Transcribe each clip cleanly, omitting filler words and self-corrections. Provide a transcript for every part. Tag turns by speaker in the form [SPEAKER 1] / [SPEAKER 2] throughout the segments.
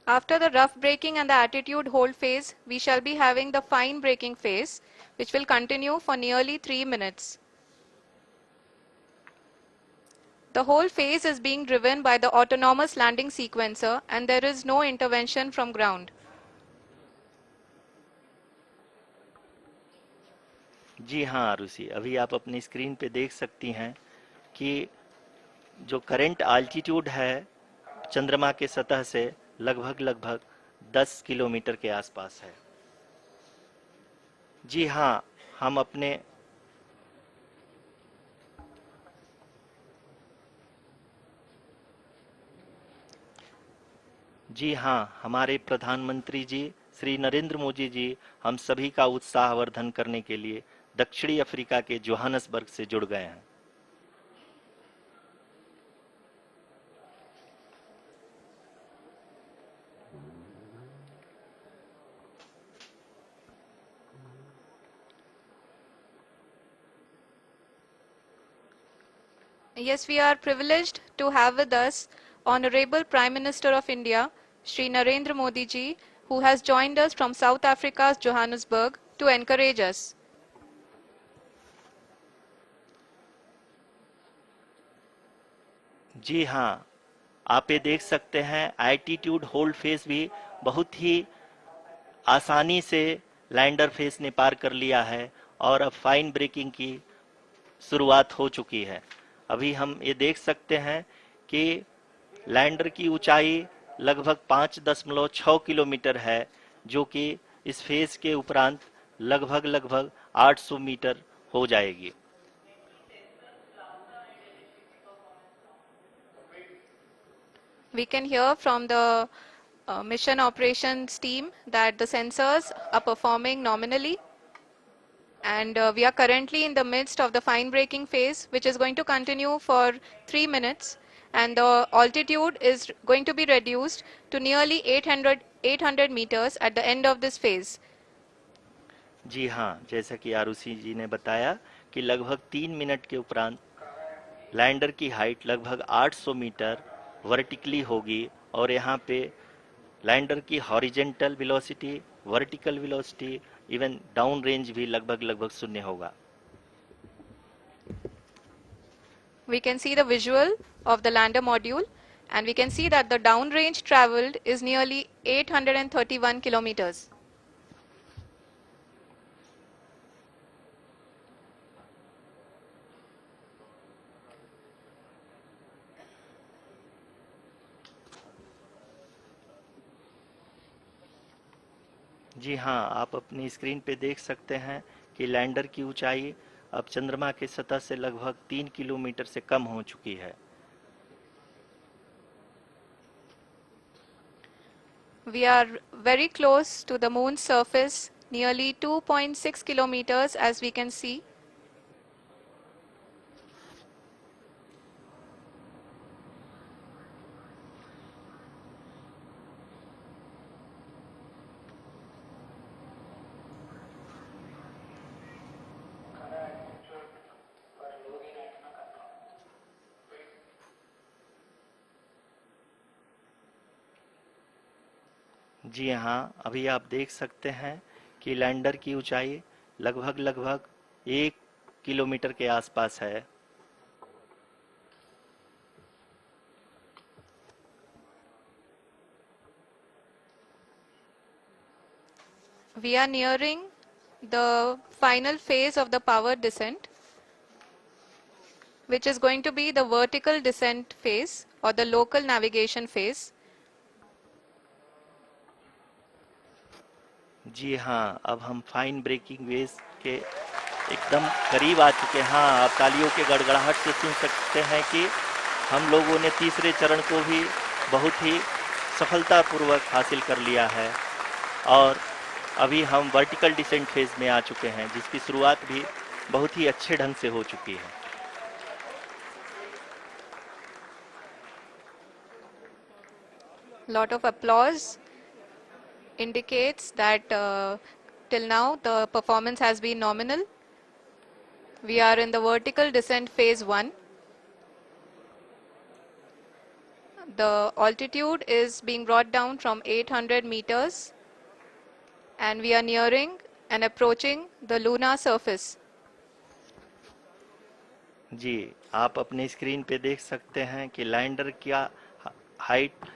[SPEAKER 1] After the rough braking and the attitude hold phase, we shall be having the fine braking phase, which will continue for nearly 3 minutes. The whole phase is being driven by the autonomous landing sequencer and there is no intervention from ground.
[SPEAKER 2] जी हाँ आरुषि, अभी आप अपनी screen पे देख सकती हैं कि जो करंट आल्टीट्यूड है चंद्रमा के सतह से लगभग 10 किलोमीटर के आसपास है। जी हाँ, हम अपने जी हाँ, हमारे प्रधानमंत्री जी श्री नरेंद्र मोदी जी हम सभी का उत्साहवर्धन करने के लिए दक्षिणी अफ्रीका के जोहानसबर्ग से जुड़ गए हैं।
[SPEAKER 1] Yes, we are privileged to have with us Honorable Prime Minister of India, Shri Narendra Modi ji, who has joined us from South Africa's Johannesburg to encourage us.
[SPEAKER 2] जी हाँ, आप ये देख सकते हैं एल्टीट्यूड होल्ड फेस भी बहुत ही आसानी से लैंडर फेस ने पार कर लिया है और अब फाइन ब्रेकिंग की शुरुआत हो चुकी है। अभी हम ये देख सकते हैं कि लैंडर की ऊंचाई लगभग 5.6 किलोमीटर है, जो कि इस फेज के उपरांत लगभग 800 मीटर हो जाएगी।
[SPEAKER 1] We can hear from the mission operations team that the sensors are performing nominally and we are currently in the midst of the fine braking phase, which is going to continue for 3 minutes and the altitude is going to be reduced to nearly 800 meters at the end of this phase.
[SPEAKER 2] जी हाँ, जैसा कि आरुषि जी ने बताया कि लगभग 3 minute के उपरांत lander की हाइट लगभग 800 मीटर वर्टिकली होगी और यहाँ पे लैंडर की horizontal velocity, vertical velocity, even down range भी लगभग शून्य होगा।
[SPEAKER 1] We can see the visual of the lander module and we can see that the downrange traveled is nearly 831 kilometers.
[SPEAKER 2] जी हाँ, आप अपनी स्क्रीन पे देख सकते हैं कि लैंडर की ऊंचाई अब चंद्रमा की सतह से लगभग 3 किलोमीटर से कम हो चुकी है।
[SPEAKER 1] We are very close to the moon's surface, nearly 2.6 kilometers as we can see.
[SPEAKER 2] जी हाँ, अभी आप देख सकते हैं कि लैंडर की ऊंचाई लगभग 1 किलोमीटर के आसपास है।
[SPEAKER 1] We are nearing the final phase of the power descent, which is going to be the vertical descent phase or the local navigation phase.
[SPEAKER 2] जी हाँ, अब हम फाइन ब्रेकिंग वेव के एकदम करीब आ चुके हैं। हाँ, आप तालियों के गड़गड़ाहट से सुन सकते हैं कि हम लोगों ने तीसरे चरण को भी बहुत ही सफलतापूर्वक हासिल कर लिया है और अभी हम वर्टिकल डिसेंट फेज में आ चुके हैं, जिसकी शुरुआत भी बहुत ही अच्छे ढंग से हो चुकी है।
[SPEAKER 1] Lot of applause indicates that till now the performance has been nominal. We are in the vertical descent phase 1. The altitude is being brought down from 800 meters and we are nearing and approaching the lunar surface.
[SPEAKER 2] जी, आप अपने screen पे देख सकते हैं कि lander का height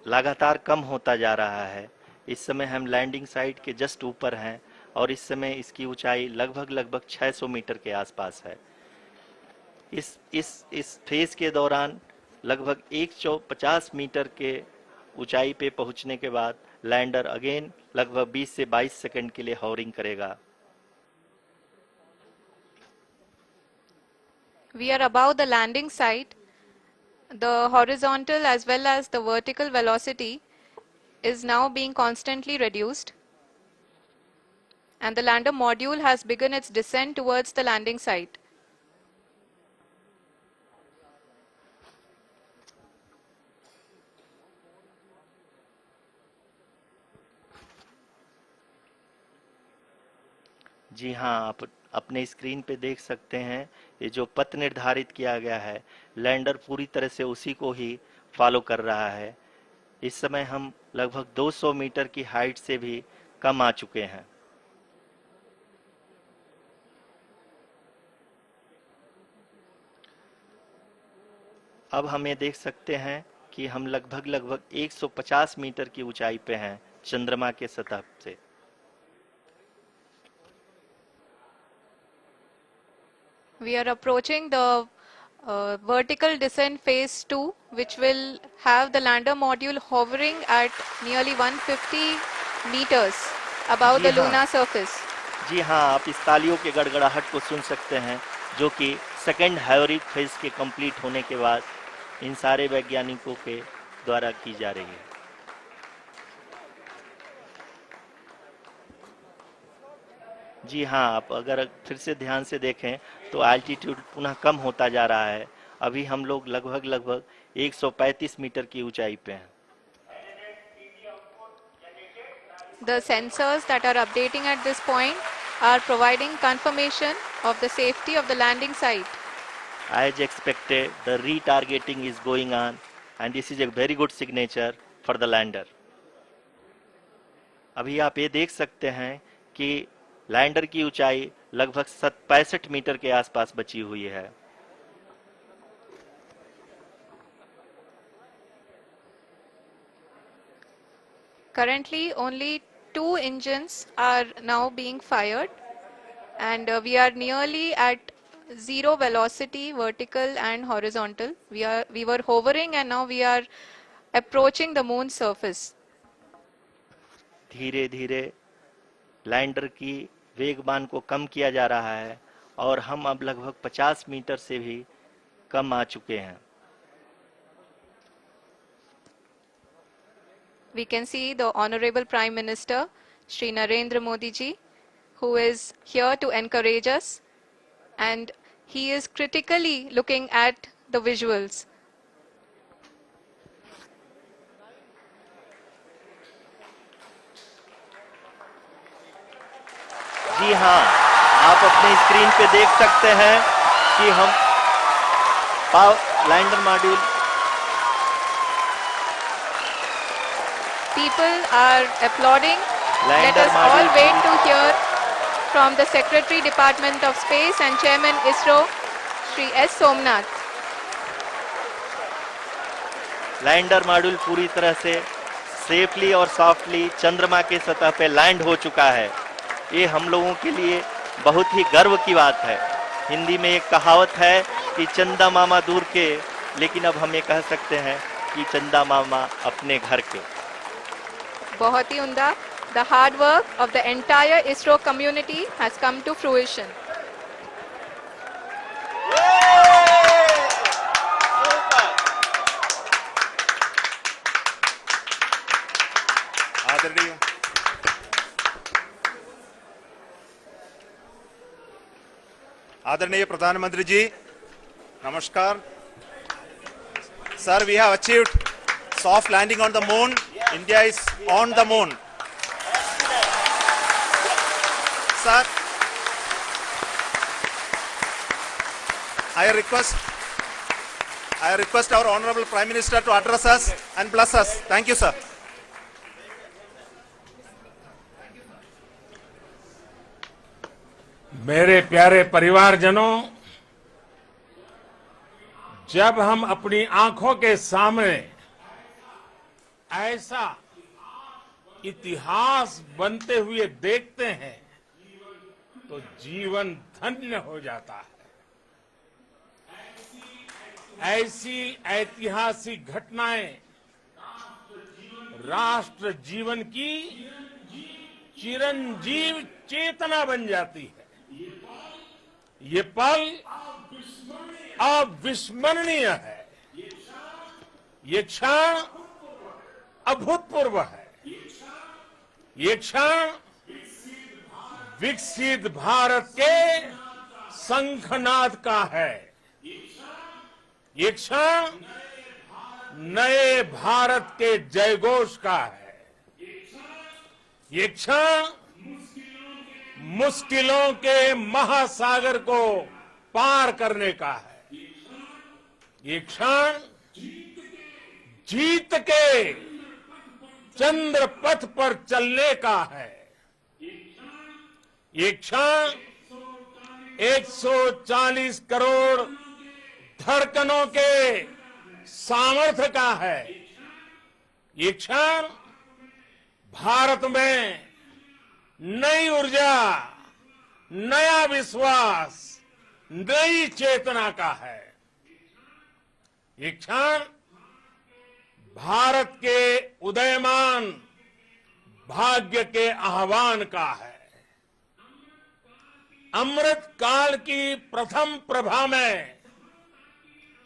[SPEAKER 2] लगातार कम होता जा रहा है। इस समय हम लैंडिंग साइट के जस्ट ऊपर हैं और इस समय इसकी ऊंचाई लगभग 600 मीटर के आसपास है। इस फेज के दौरान लगभग 150 मीटर के ऊंचाई पे पहुंचने के बाद लैंडर अगेन लगभग 20 से 22 सेकंड के लिए हॉवरिंग करेगा।
[SPEAKER 1] We are above the landing site. The horizontal as well as the vertical velocity is now being constantly reduced. And the lander module has begun its descent towards the landing site.
[SPEAKER 2] जी हाँ, आप अपने screen पे देख सकते हैं ये जो पथ निर्धारित किया गया है, लैंडर पूरी तरह से उसी को ही फॉलो कर रहा है। इस समय हम लगभग 200 मीटर की हाइट से भी कम आ चुके हैं। अब हम ये देख सकते हैं कि हम लगभग 150 मीटर की ऊंचाई पे हैं चंद्रमा के सतह से।
[SPEAKER 1] We are approaching the vertical descent phase 2, which will have the lander module hovering at nearly 150 meters above the
[SPEAKER 2] जी हाँ।
[SPEAKER 1] lunar surface.
[SPEAKER 2] जी हाँ, आप इस तालियों के गड़गड़ाहट को सुन सकते हैं जो कि सेकेंड हाइवरिक फेज के कंप्लीट होने के बाद इन सारे वैज्ञानिकों के द्वारा की जा रही है। जी हाँ, आप अगर फिर से ध्यान से देखें तो एल्टीट्यूड पुनः कम होता जा रहा है। अभी हम लोग लगभग 135 मीटर की ऊंचाई पे हैं।
[SPEAKER 1] The sensors that are updating at this point are providing confirmation of the safety of the landing site.
[SPEAKER 2] As expected, the retargeting is going on and this is a very good signature for the lander. अभी आप ये देख सकते हैं कि lander की ऊंचाई लगभग 65 मीटर के आसपास बची हुई है।
[SPEAKER 1] Currently, only 2 engines are now being fired, and we are nearly at zero velocity, vertical and horizontal. We were hovering, and now we are approaching the moon's surface.
[SPEAKER 2] धीरे धीरे लैंडर की वेगमान को कम किया जा रहा है और हम अब लगभग 50 मीटर से भी कम आ चुके हैं।
[SPEAKER 1] We can see the Honorable Prime Minister, Shri Narendra Modi ji, who is here to encourage us, and he is critically looking at the visuals.
[SPEAKER 2] जी हाँ, आप अपने स्क्रीन पे देख सकते हैं कि हम lander module
[SPEAKER 1] People are applauding. Let
[SPEAKER 2] lander
[SPEAKER 1] us all
[SPEAKER 2] module
[SPEAKER 1] wait to hear from the Secretary Department of Space and Chairman ISRO, Shri S. Somnath.
[SPEAKER 2] Lander module पूरी तरह से सेफली और सॉफ्टली चंद्रमा के सतह पे लैंड हो चुका है। ये हम लोगों के लिए बहुत ही गर्व की बात है। हिंदी में एक कहावत है कि चंदा मामा दूर के, लेकिन अब हम ये कह सकते हैं कि चंदा मामा अपने घर के।
[SPEAKER 1] बहुत ही उम्दा. The hard work of the entire ISRO community has come to fruition.
[SPEAKER 3] आदरणीय प्रधानमंत्री जी, नमस्कार। Sir, we have achieved soft landing on the moon. India is on the moon. Sir, I request I request our Honorable Prime Minister to address us and bless us. Thank you, sir.
[SPEAKER 4] मेरे प्यारे परिवारजनों, जब हम अपनी आंखों के सामने ऐसा इतिहास बनते हुए देखते हैं तो जीवन धन्य हो जाता है। ऐसी ऐतिहासिक घटनाएं राष्ट्र जीवन की चिरंजीव चेतना बन जाती है। ये पल अविस्मरणीय है। ये क्षण अभूतपूर्व है। ये क्षण विकसित भारत के शंखनाद का है। ये क्षण नए भारत के जयघोष का है। ये क्षण मुश्किलों के महासागर को पार करने का है। ये क्षण जीत के चंद्र पथ पर चलने का है। ये क्षण 140 करोड़ धड़कनों के सामर्थ्य का है। ये क्षण भारत में नई ऊर्जा, नया विश्वास, नई चेतना का है। ये क्षण भारत के उदयमान भाग्य के आह्वान का है। अमृत काल की प्रथम प्रभा में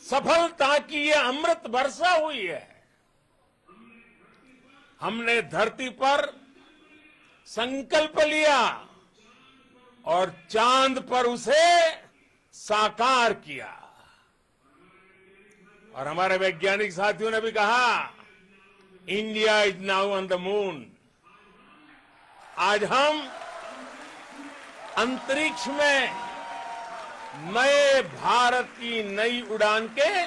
[SPEAKER 4] सफलता की ये अमृत वर्षा हुई है। हमने धरती पर संकल्प लिया और चांद पर उसे साकार किया। और हमारे वैज्ञानिक साथियों ने भी कहा, India is now on the moon. आज हम अंतरिक्ष में नए भारत की नई उड़ान के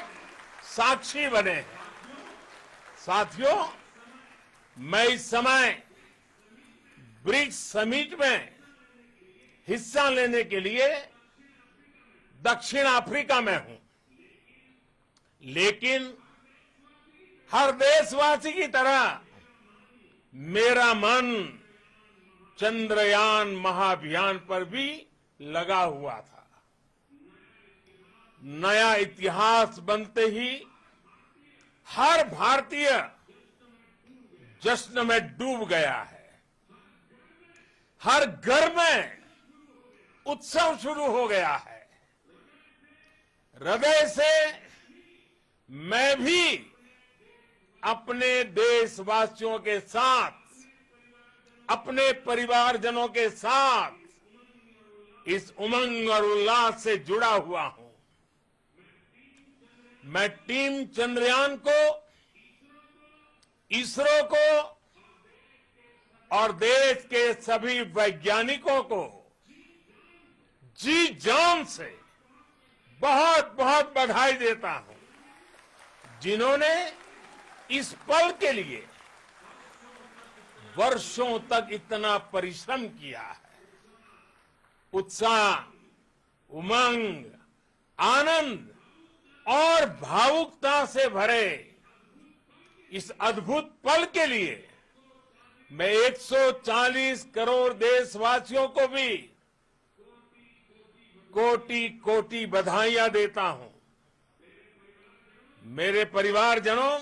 [SPEAKER 4] साक्षी बने हैं। साथियों, मैं इस समय ब्रिक्स समिट में हिस्सा लेने के लिए दक्षिण अफ्रीका में हूं, लेकिन हर देशवासी की तरह मेरा मन चंद्रयान महाअभियान पर भी लगा हुआ था। नया इतिहास बनते ही हर भारतीय जश्न में डूब गया है। हर घर में उत्सव शुरू हो गया है। हृदय से मैं भी अपने देशवासियों के साथ, अपने परिवारजनों के साथ इस उमंग और उल्लास से जुड़ा हुआ हूं। मैं टीम चंद्रयान को, इसरो को और देश के सभी वैज्ञानिकों को जी जान से बहुत बहुत बधाई देता हूं, जिन्होंने इस पल के लिए वर्षों तक इतना परिश्रम किया है। उत्साह, उमंग, आनंद और भावुकता से भरे इस अद्भुत पल के लिए मैं 140 करोड़ देशवासियों को भी कोटि कोटि बधाइयां देता हूं। मेरे परिवारजनों,